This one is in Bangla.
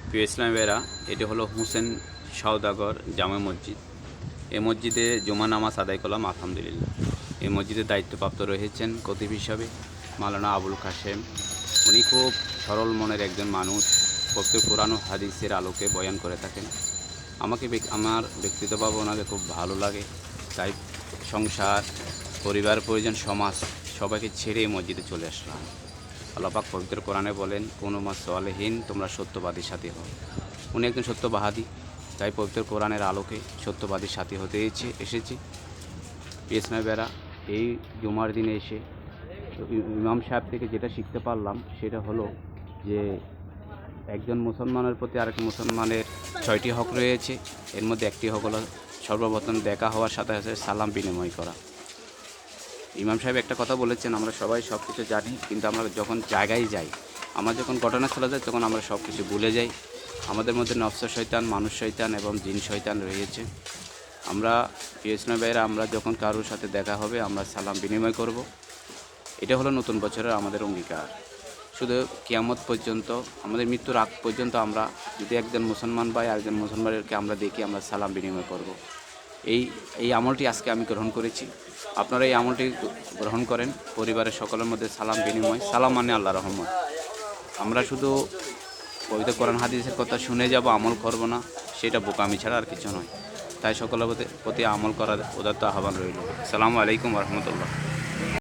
প্রিয় ইসলামী ভাইরা, এটি হলো হুসেন সওদাগর জামে মসজিদ। এই মসজিদে জুমা নামাজ আদায় করলাম আলহামদুলিল্লাহ। এই মসজিদের দায়িত্বপ্রাপ্ত রয়েছেন খতিব হিসাবে মাওলানা আবুল কাশেম। উনি খুব সরল মনের একজন মানুষ, প্রত্যেক কোরআন ও হাদিসের আলোকে বয়ান করে থাকেন। আমার ব্যক্তিগতভাবে ওনাকে খুব ভালো লাগে। তাই সংসার, পরিবার, পরিজন, সমাজ সবাইকে ছেড়ে এই মসজিদে চলে আসলাম। আল্লাহ পাক পবিত্র কোরআনে বলেন, কুনু মা সালেহীন, তোমরা সত্যবাদীর সাথী হও। উনি একজন সত্যবাদী, তাই পবিত্র কোরআনের আলোকে সত্যবাদীর সাথী হতে এসেছি। ইসলামী ভাইরা, এই জুমার দিনে এসে ইমাম সাহেব থেকে যেটা শিখতে পারলাম সেটা হলো যে একজন মুসলমানের প্রতি আরেক মুসলমানের 6টি হক রয়েছে। এর মধ্যে একটি হক হলো সর্বপ্রথম দেখা হওয়ার সাথে সাথে সালাম বিনিময় করা। ইমাম সাহেব একটা কথা বলেছেন, আমরা সবাই সব কিছু জানি, কিন্তু আমরা যখন জায়গায় যাই, আমরা যখন ঘটনাস্থলে যাই, তখন আমরা সব কিছু ভুলে যাই। আমাদের মধ্যে নফস শয়তান, মানুষ শয়তান এবং জিন শয়তান রয়েছে। আমরা ইসলামী ভাইয়েরা, আমরা যখন কারোর সাথে দেখা হবে আমরা সালাম বিনিময় করব। এটা হলো নতুন বছরের আমাদের অঙ্গীকার। শুধু কিয়ামত পর্যন্ত, আমাদের মৃত্যুর আগ পর্যন্ত আমরা যদি একজন মুসলমান ভাই আরেকজন মুসলমানকে আমরা দেখি, আমরা সালাম বিনিময় করব। এই আমলটি আজকে আমি গ্রহণ করেছি। আপনারা এই আমলটি গ্রহণ করেন। পরিবারের সকলের মধ্যে সালাম বিনিময়। সালাম মানে আল্লাহ রহমত। আমরা শুধু পবিত্র কোরআন হাদিসের কথা শুনে যাব, আমল করব না, সেটা বোকামি ছাড়া আর কিছু নয়। তাই সকলের প্রতি আমল করার উদাত্ত আহ্বান রইল। আসসালামু আলাইকুম ওয়া রাহমাতুল্লাহ।